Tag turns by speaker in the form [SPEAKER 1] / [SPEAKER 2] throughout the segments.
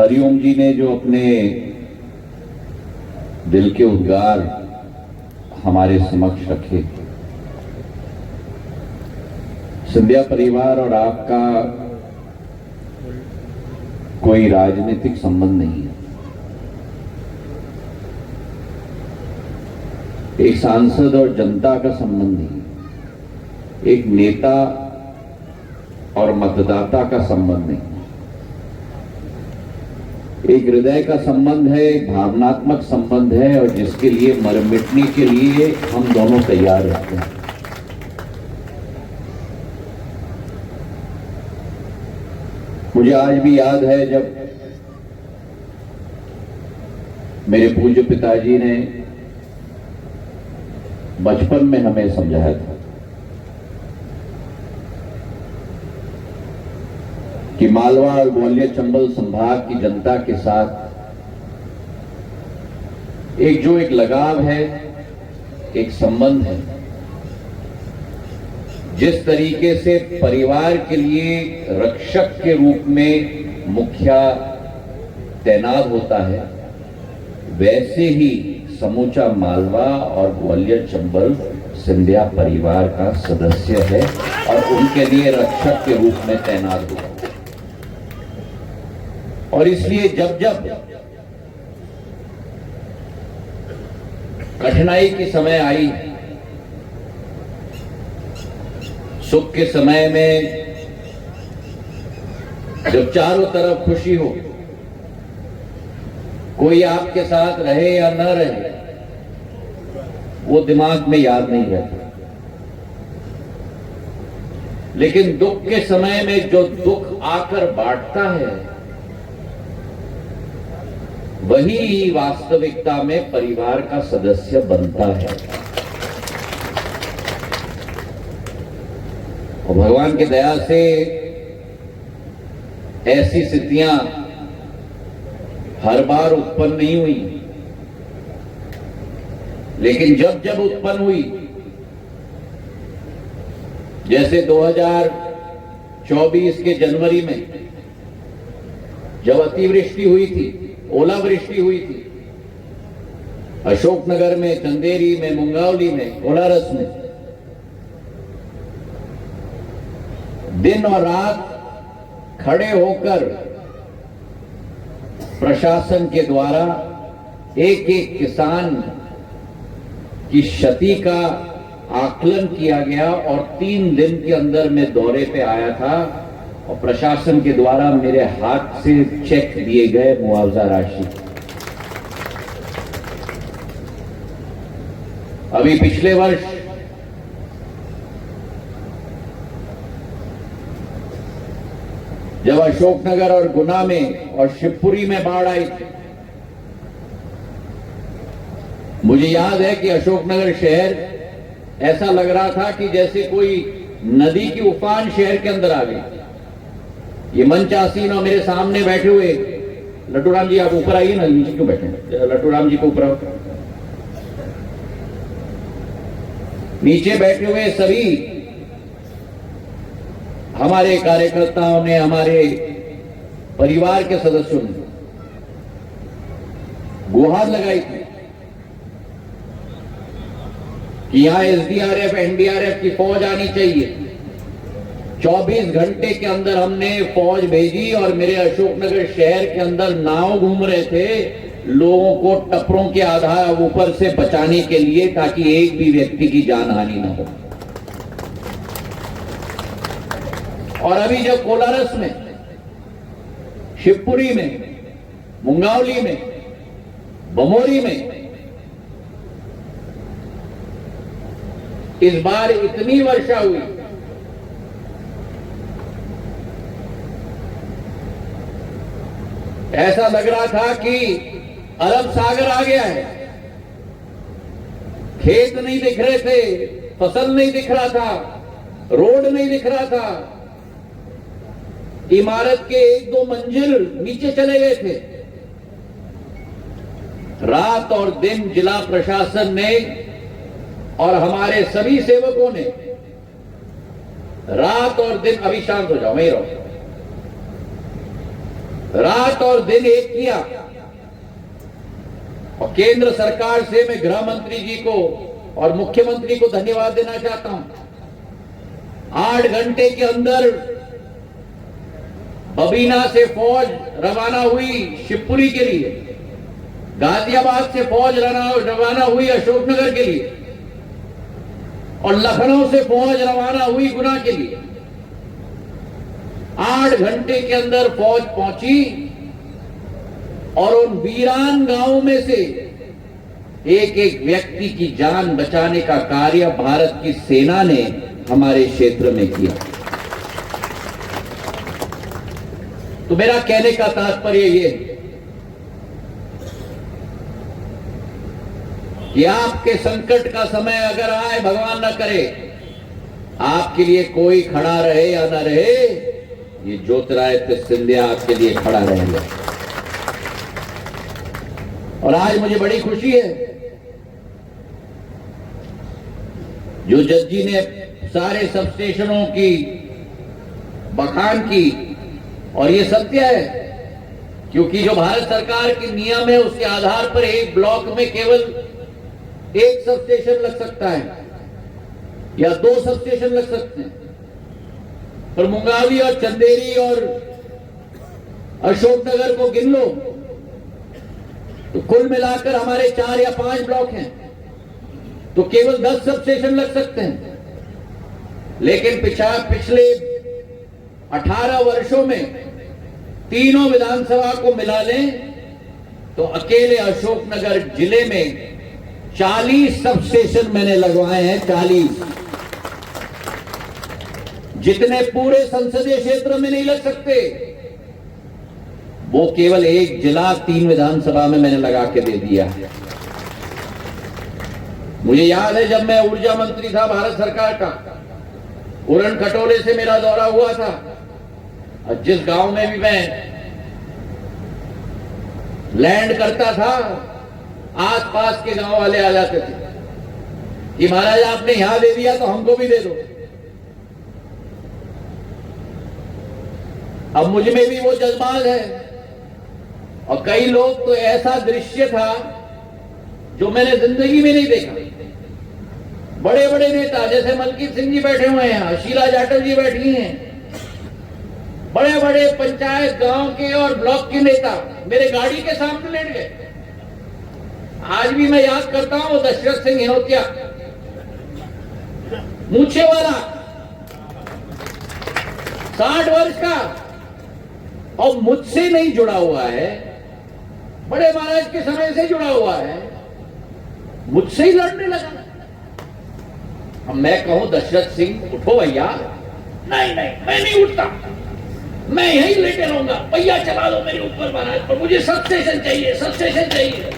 [SPEAKER 1] हरिओम जी ने जो अपने दिल के उद्गार हमारे समक्ष रखे, सिंधिया परिवार और आपका कोई राजनीतिक संबंध नहीं है। एक सांसद और जनता का संबंध नहीं, एक नेता और मतदाता का संबंध नहीं, एक हृदय का संबंध है, एक भावनात्मक संबंध है, और जिसके लिए मर मिटने के लिए हम दोनों तैयार रहते हैं। मुझे आज भी याद है जब मेरे पूज्य पिताजी ने बचपन में हमें समझाया था कि मालवा और ग्वालियर चंबल संभाग की जनता के साथ एक लगाव है, एक संबंध है। जिस तरीके से परिवार के लिए रक्षक के रूप में मुखिया तैनात होता है, वैसे ही समूचा मालवा और ग्वालियर चंबल सिंधिया परिवार का सदस्य है और उनके लिए रक्षक के रूप में तैनात हुआ। और इसलिए जब जब कठिनाई के समय आई, सुख के समय में जब चारों तरफ खुशी हो, कोई आपके साथ रहे या न रहे, वो दिमाग में याद नहीं रहता। लेकिन दुख के समय में जो दुख आकर बांटता है, वही वास्तविकता में परिवार का सदस्य बनता है। और भगवान की दया से ऐसी स्थितियां हर बार उत्पन्न नहीं हुई, लेकिन जब जब उत्पन्न हुई, जैसे 2024 के जनवरी में जब अतिवृष्टि हुई थी, ओलावृष्टि हुई थी, अशोकनगर में, चंदेरी में, मुंगावली में, कोलारस में, दिन और रात खड़े होकर प्रशासन के द्वारा एक एक किसान की क्षति का आकलन किया गया और 3 दिन के अंदर मैं दौरे पे आया था और प्रशासन के द्वारा मेरे हाथ से चेक दिए गए मुआवजा राशि। अभी पिछले वर्ष जब अशोकनगर और गुना में और शिवपुरी में बाढ़ आई थी, मुझे याद है कि अशोकनगर शहर ऐसा लग रहा था कि जैसे कोई नदी की उफान शहर के अंदर आ गई। ये मंच आसीन और मेरे सामने बैठे हुए लट्टूराम जी, आप ऊपर आइए ना, नीचे क्यों बैठे? लट्टूराम जी को ऊपर आओ। नीचे बैठे हुए सभी हमारे कार्यकर्ताओं ने, हमारे परिवार के सदस्यों ने गुहार लगाई थी कि यहां एसडीआरएफ, एनडीआरएफ की फौज आनी चाहिए। 24 घंटे के अंदर हमने फौज भेजी और मेरे अशोकनगर शहर के अंदर नाव घूम रहे थे लोगों को टपरों के आधार ऊपर से बचाने के लिए, ताकि एक भी व्यक्ति की जान हानि न हो। और अभी जब कोलारस में, शिवपुरी में, मुंगावली में, बमोरी में इस बार इतनी वर्षा हुई, ऐसा लग रहा था कि अरब सागर आ गया है। खेत नहीं दिख रहे थे, फसल नहीं दिख रहा था, रोड नहीं दिख रहा था, इमारत के 1-2 मंजिल नीचे चले गए थे। रात और दिन जिला प्रशासन ने और हमारे सभी सेवकों ने रात और दिन, अभी शांत हो जाओ, वहीं रहो, रात और दिन एक किया। और केंद्र सरकार से मैं गृह मंत्री जी को और मुख्यमंत्री को धन्यवाद देना चाहता हूं। 8 घंटे के अंदर बबीना से फौज रवाना हुई शिवपुरी के लिए, गाजियाबाद से फौज रवाना हुई अशोकनगर के लिए, और लखनऊ से फौज रवाना हुई गुना के लिए। 8 घंटे के अंदर फौज पहुंची और उन वीरान गांवों में से एक एक व्यक्ति की जान बचाने का कार्य भारत की सेना ने हमारे क्षेत्र में किया। तो मेरा कहने का तात्पर्य ये है कि आपके संकट का समय अगर आए, भगवान न करे, आपके लिए कोई खड़ा रहे या न रहे, ये ज्योतिरादित्य सिंधिया आपके लिए खड़ा रहेगा। और आज मुझे बड़ी खुशी है, जो जज जी ने सारे सब स्टेशनों की बखान की, और ये सत्य है, क्योंकि जो भारत सरकार के नियम है उसके आधार पर एक ब्लॉक में केवल एक सब स्टेशन लग सकता है या 2 सब स्टेशन लग सकते हैं, पर मुंगावी और चंदेरी और अशोकनगर को गिन लो तो कुल मिलाकर हमारे 4 या 5 ब्लॉक हैं, तो केवल 10 सब स्टेशन लग सकते हैं। लेकिन पिछले 18 वर्षों में तीनों विधानसभा को मिला लें तो अकेले अशोकनगर जिले में 40 सब स्टेशन मैंने लगवाए हैं। 40 जितने पूरे संसदीय क्षेत्र में नहीं लग सकते, वो केवल एक जिला 3 विधानसभा में मैंने लगा के दे दिया है। मुझे याद है जब मैं ऊर्जा मंत्री था भारत सरकार का, उरण खटोले से मेरा दौरा हुआ था, और जिस गांव में भी मैं लैंड करता था, आसपास के गांव वाले आ जाते थे कि महाराज आपने यहां दे दिया तो हमको भी दे दो। अब मुझ में भी वो जज्बात है, और कई लोग तो ऐसा दृश्य था जो मैंने जिंदगी में नहीं देखा। बड़े बड़े नेता जैसे मलकीत सिंह जी बैठे हुए हैं, शीला जाटव जी बैठी हैं, बड़े बड़े पंचायत गांव के और ब्लॉक के नेता मेरे गाड़ी के सामने लेट गए। आज भी मैं याद करता हूं, दशरथ सिंह हिनोतिया, मूछे वाला, 60 वर्ष का, और मुझसे नहीं जुड़ा हुआ है, बड़े महाराज के समय से जुड़ा हुआ है, मुझसे ही लड़ने लगा। अब मैं कहूं दशरथ सिंह उठो भैया, नहीं नहीं मैं नहीं उठता, मैं यहीं लेटे रहूंगा, पहिया चला दो मेरे ऊपर महाराज, पर मुझे सब स्टेशन चाहिए, सब स्टेशन चाहिए।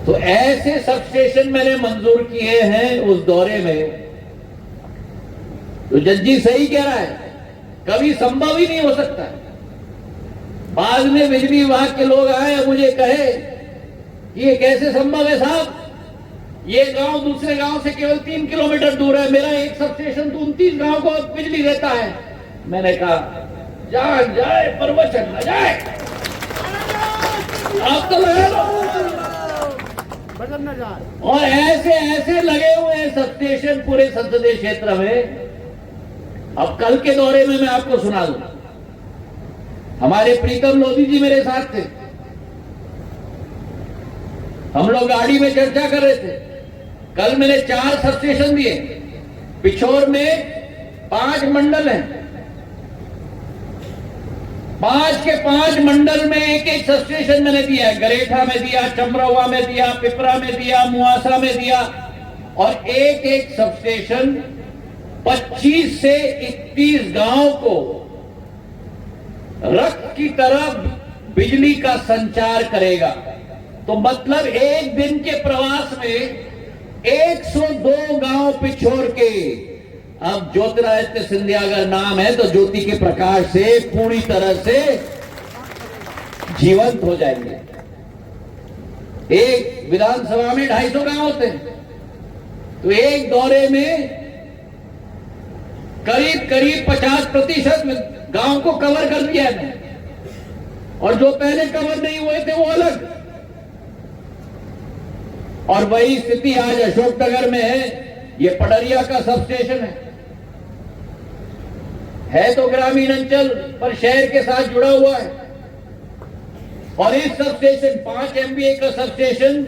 [SPEAKER 1] तो ऐसे सब स्टेशन मैंने मंजूर किए हैं उस दौरे में। तो जज्जी सही कह रहा है, कभी संभव ही नहीं हो सकता। बाद में बिजली विभाग के लोग आए और मुझे कहे कि ये कैसे संभव है साहब, ये गांव दूसरे गांव से केवल 3 किलोमीटर दूर है, मेरा एक सब स्टेशन तो 29 गांव को बिजली देता है। मैंने कहा जान जाए पर वचन न जाए, आप तो लगा लो। और ऐसे ऐसे लगे हुए हैं सब स्टेशन पूरे संसदीय क्षेत्र में। अब कल के दौरे में मैं आपको सुना दूं, हमारे प्रीतम लोधी जी मेरे साथ थे, हम लोग गाड़ी में चर्चा कर रहे थे। कल मैंने 4 सब स्टेशन दिए, पिछोर में 5 मंडल हैं, 5 के 5 मंडल में एक एक सब स्टेशन मैंने दिया है। गरेठा में दिया, चमरौवा में दिया, पिपरा में दिया, मुआसा में दिया, और एक एक सब स्टेशन 25 से 31 गांव को रक्त की तरह बिजली का संचार करेगा। तो मतलब एक दिन के प्रवास में 102 गांव पिछोर के, अब ज्योतिरादित्य सिंधिया अगर नाम है तो ज्योति के प्रकाश से पूरी तरह से जीवंत हो जाएंगे। एक विधानसभा में 250 गांव होते हैं, तो एक दौरे में करीब करीब 50% गांव को कवर कर दिया है, और जो पहले कवर नहीं हुए थे वो अलग। और वही स्थिति आज अशोकनगर में है। ये पडरिया का सब स्टेशन है तो ग्रामीण अंचल पर शहर के साथ जुड़ा हुआ है। और इस सब स्टेशन 5 MVA का सब स्टेशन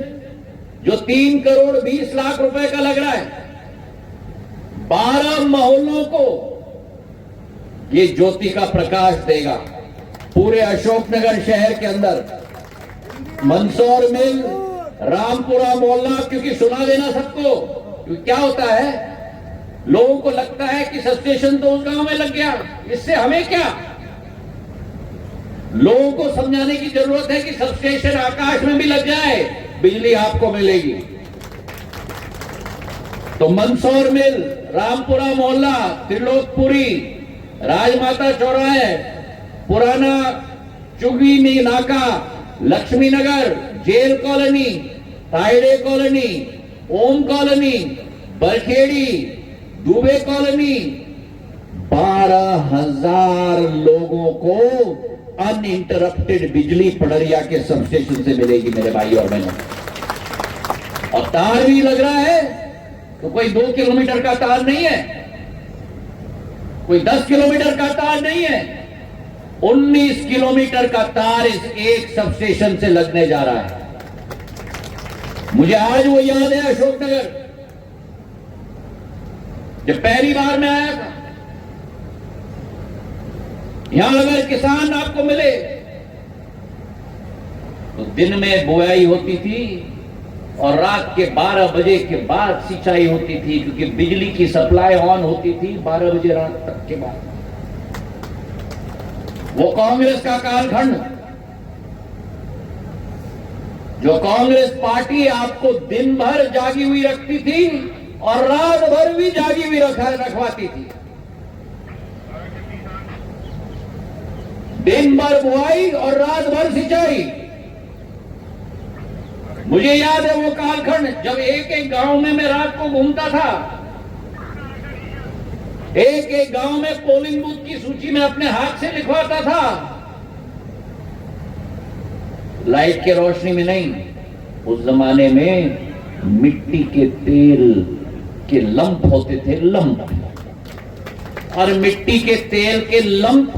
[SPEAKER 1] जो 3 करोड़ 20 लाख रुपए का लग रहा है, 12 मोहल्लों को ये ज्योति का प्रकाश देगा। पूरे अशोकनगर शहर के अंदर मंदसौर मिल, रामपुरा मोहल्ला, क्योंकि सुना देना सबको, क्योंकि क्या होता है लोगों को लगता है कि सब स्टेशन तो उस गांव में लग गया, इससे हमें क्या। लोगों को समझाने की जरूरत है कि सब स्टेशन आकाश में भी लग जाए, बिजली आपको मिलेगी। तो मंदसौर मिल, रामपुरा मोहल्ला, त्रिलोकपुरी, राजमाता चौराहे, पुराना चुगी नाका, लक्ष्मी नगर, जेल कॉलोनी, तायडे कॉलोनी, ओम कॉलोनी, बरखेड़ी, दुबे कॉलोनी, 12,000 लोगों को अनइंटरप्टेड बिजली पडरिया के सब स्टेशन से मिलेगी मेरे भाई और बहनों। और तार भी लग रहा है तो कोई 2 किलोमीटर का तार नहीं है, कोई 10 किलोमीटर का तार नहीं है, 19 किलोमीटर का तार इस एक सब स्टेशन से लगने जा रहा है। मुझे आज वो याद है अशोकनगर, जब पहली बार मैं आया था यहां, अगर किसान आपको मिले तो दिन में बुआई होती थी और रात के 12 बजे के बाद सिंचाई होती थी, क्योंकि बिजली की सप्लाई ऑन होती थी 12 बजे रात तक के बाद। वो कांग्रेस का कालखंड, जो कांग्रेस पार्टी आपको दिन भर जागी हुई रखती थी और रात भर भी जागी हुई रखवाती थी। दिन भर बुआई और रात भर सिंचाई। मुझे याद है वो कालखंड जब एक एक गांव में मैं रात को घूमता था, एक एक गांव में पोलिंग बूथ की सूची में अपने हाथ से लिखवाता था, लाइट के रोशनी में नहीं। उस जमाने में मिट्टी के तेल के लंप होते थे, लंप, और मिट्टी के तेल के लंप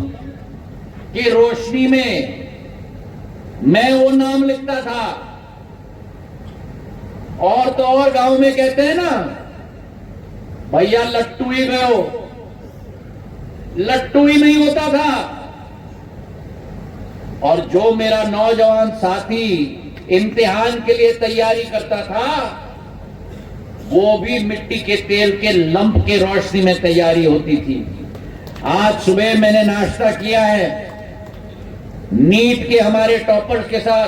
[SPEAKER 1] की रोशनी में मैं वो नाम लिखता था। और तो और गांव में कहते हैं ना, भैया लट्टू ही गयो, लट्टू ही नहीं होता था। और जो मेरा नौजवान साथी इम्तिहान के लिए तैयारी करता था, वो भी मिट्टी के तेल के लंप के रोशनी में तैयारी होती थी। आज सुबह मैंने नाश्ता किया है नीट के हमारे टॉपर्स के साथ,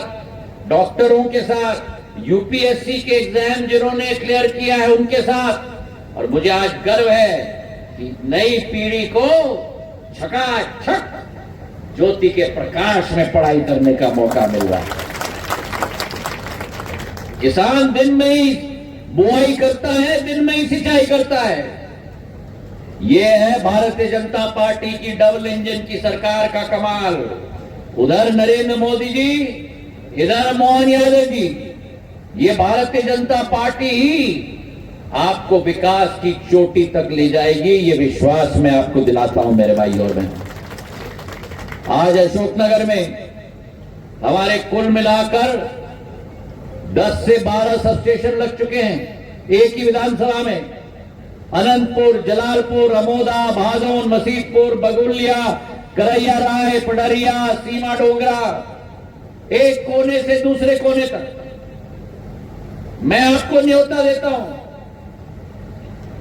[SPEAKER 1] डॉक्टरों के साथ, यूपीएससी के एग्जाम जिन्होंने क्लियर किया है उनके साथ। और मुझे आज गर्व है कि नई पीढ़ी को झकाझक ज्योति के प्रकाश में पढ़ाई करने का मौका मिल रहा है। किसान दिन में ही बुआई करता है, दिन में ही सिंचाई करता है। यह है भारतीय जनता पार्टी की डबल इंजन की सरकार का कमाल। उधर नरेंद्र मोदी जी, इधर मोहन यादव जी। ये भारतीय जनता पार्टी ही आपको विकास की चोटी तक ले जाएगी, ये विश्वास मैं आपको दिलाता हूं मेरे भाई और बहन। आज अशोकनगर में हमारे कुल मिलाकर 10 से 12 सब स्टेशन लग चुके हैं एक ही विधानसभा में। अनंतपुर, जलालपुर, अमोदा, भादौन, मसीदपुर, बगुलिया, करैया राय, पडरिया, सीमा डोंगरा, एक कोने से दूसरे कोने तक। मैं आपको न्योता देता हूं,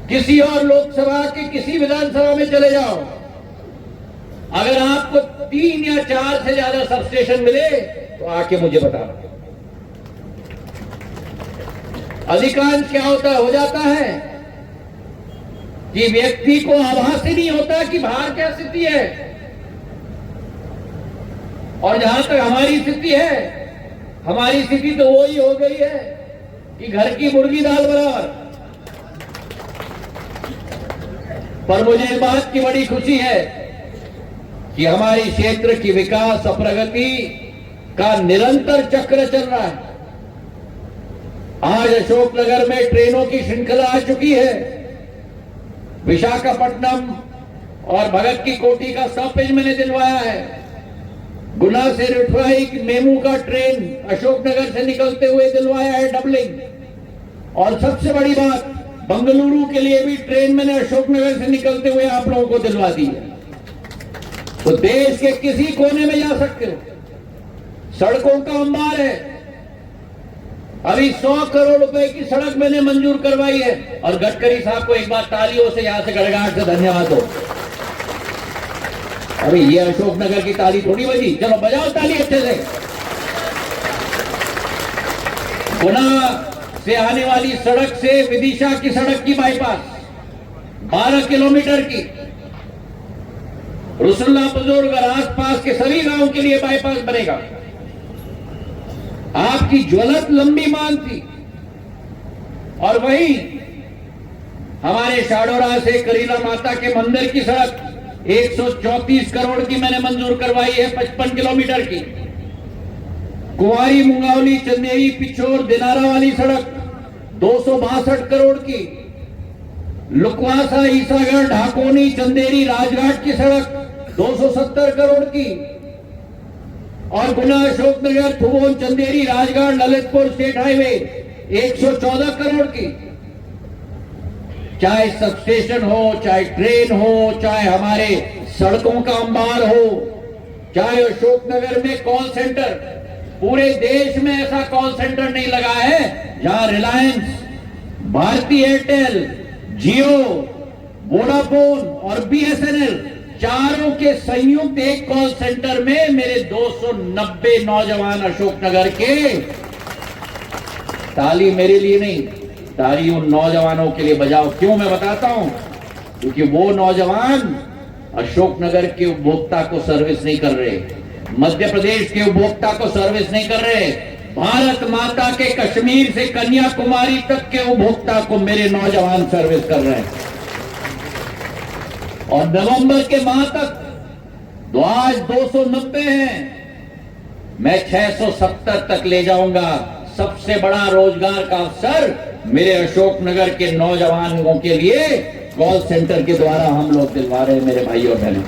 [SPEAKER 1] किसी और लोकसभा की किसी विधानसभा में चले जाओ, अगर आपको 3 या 4 से ज्यादा सब स्टेशन मिले तो आके मुझे बताना। अधिकांश क्या हो जाता है कि व्यक्ति को आभास ही नहीं होता कि बाहर क्या स्थिति है। और जहां तक हमारी स्थिति है, हमारी स्थिति तो वो ही हो गई है कि घर की मुर्गी दाल बराबर। पर मुझे इस बात की बड़ी खुशी है कि हमारे क्षेत्र की विकास और प्रगति का निरंतर चक्र चल रहा है। आज अशोकनगर में ट्रेनों की श्रृंखला आ चुकी है। विशाखापट्टनम और भगत की कोठी का स्टॉपेज मैंने दिलवाया है। गुना से रिठवाई मेमू का ट्रेन अशोकनगर से निकलते हुए दिलवाया है, डबलिंग। और सबसे बड़ी बात, बंगलुरु के लिए भी ट्रेन मैंने अशोकनगर से निकलते हुए आप लोगों को दिलवा दी है। तो देश के किसी कोने में जा सकते हो। सड़कों का अंबार है। अभी 100 करोड़ रुपए की सड़क मैंने मंजूर करवाई है। और गडकरी साहब को एक बार तालियों से यहां से गड़गड़ाहट से धन्यवाद दो। अभी ये अशोकनगर की ताली थोड़ी बजी, चलो बजाओ ताली अच्छे से। गुना से आने वाली सड़क से विदिशा की सड़क की बाईपास 12 किलोमीटर की, रुसुल्ला बुजुर्ग और आसपास के सभी गांवों के लिए बाईपास बनेगा। आपकी ज्वलंत लंबी मांग थी। और वहीं हमारे शाडोरा से करीला माता के मंदिर की सड़क 134 करोड़ की मैंने मंजूर करवाई है, 55 किलोमीटर की। कुंवारी मुंगावली चंदेरी पिछोर दिनारा वाली सड़क 262 करोड़ की। लुकवासा ईसागढ़ ढाकोनी चंदेरी राजघाट की सड़क 270 करोड़ की। और गुना अशोकनगर थुबोन चंदेरी राजघाट ललितपुर स्टेट हाईवे 114 करोड़ की। चाहे सब स्टेशन हो, चाहे ट्रेन हो, चाहे हमारे सड़कों का अंबार हो, चाहे अशोकनगर में कॉल सेंटर, पूरे देश में ऐसा कॉल सेंटर नहीं लगा है जहां रिलायंस, भारती एयरटेल, जियो, वोडाफोन और बीएसएनएल चारों के संयुक्त एक कॉल सेंटर में मेरे 290 नौजवान अशोकनगर के, ताली मेरे लिए नहीं, ताली उन नौजवानों के लिए बजाओ। क्यों मैं बताता हूं, क्योंकि वो नौजवान अशोकनगर के उपभोक्ता को सर्विस नहीं कर रहे, मध्य प्रदेश के उपभोक्ता को सर्विस नहीं कर रहे, भारत माता के कश्मीर से कन्याकुमारी तक के उपभोक्ता को मेरे नौजवान सर्विस कर रहे हैं। और नवंबर के माह तक तो आज 290 हैं, मैं 670 तक ले जाऊंगा। सबसे बड़ा रोजगार का अवसर मेरे अशोकनगर के नौजवानों के लिए कॉल सेंटर के द्वारा हम लोग दिलवा रहे हैं। मेरे भाइयों और बहनों,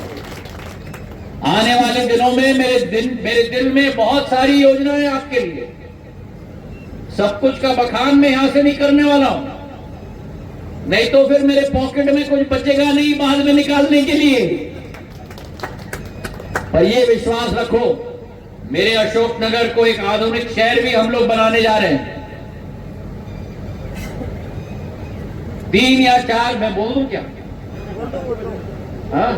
[SPEAKER 1] आने वाले दिनों में मेरे दिल में बहुत सारी योजनाएं आपके लिए, सब कुछ का बखान मैं यहां से नहीं करने वाला हूं, नहीं तो फिर मेरे पॉकेट में कुछ बचेगा नहीं बाद में निकालने के लिए। पर ये विश्वास रखो, मेरे अशोकनगर को एक आधुनिक शहर भी हम लोग बनाने जा रहे हैं। 3 या 4 मैं बोल दूं क्या? हाँ,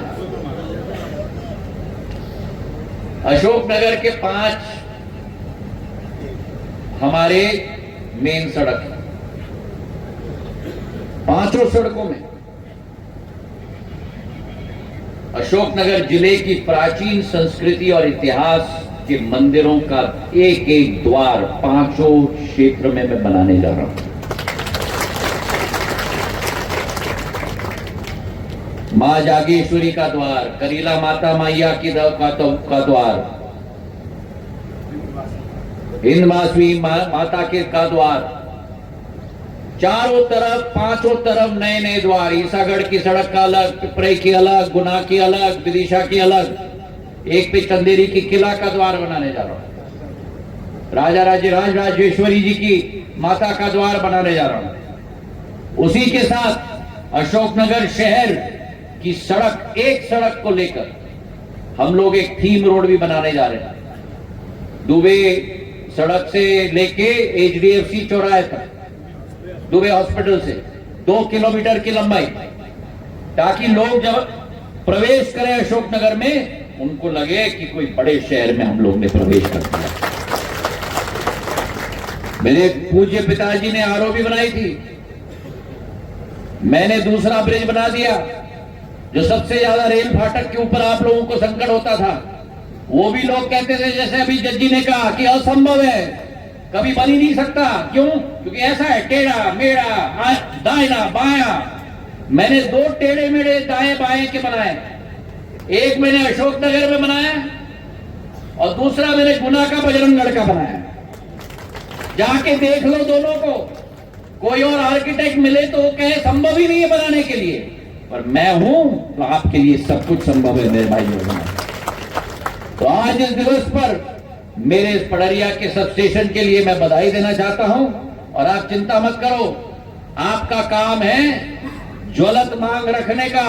[SPEAKER 1] अशोकनगर के 5 हमारे मेन सड़क है। 5 सड़कों में अशोकनगर जिले की प्राचीन संस्कृति और इतिहास के मंदिरों का एक एक द्वार 5 क्षेत्र में मैं बनाने जा रहा हूं। मां जागेश्वरी का द्वार, करीला माता मैया की का द्वार, हिंदवासवी माता के का द्वार, चारों तरफ 5 तरफ नए नए द्वार। ईसागढ़ की सड़क का अलग, पिपरे की अलग, गुना की अलग, विदिशा की अलग, एक पे चंदेरी की किला का द्वार बनाने जा रहा हूं। राजा राजेश्वरी जी की माता का द्वार बनाने जा रहा हूं। उसी के साथ अशोकनगर शहर की सड़क, एक सड़क को लेकर हम लोग एक थीम रोड भी बनाने जा रहे हैं। दुबे सड़क से लेके एचडीएफसी चौराहे तक, दुबे हॉस्पिटल से 2 किलोमीटर की लंबाई, ताकि लोग जब प्रवेश करें अशोकनगर में उनको लगे कि कोई बड़े शहर में हम लोग ने प्रवेश कर दिया। मेरे पूज्य पिताजी ने आरओबी बनाई थी, मैंने दूसरा ब्रिज बना दिया। जो सबसे ज्यादा रेल फाटक के ऊपर आप लोगों को संकट होता था, वो भी लोग कहते थे, जैसे अभी जज्जी ने कहा कि असंभव है, कभी बन ही नहीं सकता। क्यों? क्योंकि ऐसा है, टेढ़ा मेढ़ा, दाहिना बायां। मैंने 2 टेढ़े मेढ़े दाएं बाएं के बनाए,
[SPEAKER 2] एक मैंने अशोकनगर में बनाया और दूसरा मैंने गुना का बजरंगगढ़ का बनाया। जाके देख लो दोनों को। कोई और आर्किटेक्ट मिले तो वो कहे संभव ही नहीं है बनाने के लिए, पर मैं हूं तो आपके लिए सब कुछ संभव है मेरे भाइयों। तो आज इस दिवस पर मेरे इस पडरिया के सब स्टेशन के लिए मैं बधाई देना चाहता हूं। और आप चिंता मत करो, आपका काम है ज्वलंत मांग रखने का,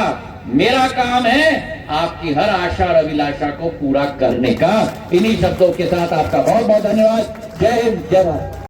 [SPEAKER 2] मेरा काम है आपकी हर आशा और अभिलाषा को पूरा करने का। इन्हीं शब्दों के साथ आपका बहुत बहुत धन्यवाद। जय हिंद, जय भारत।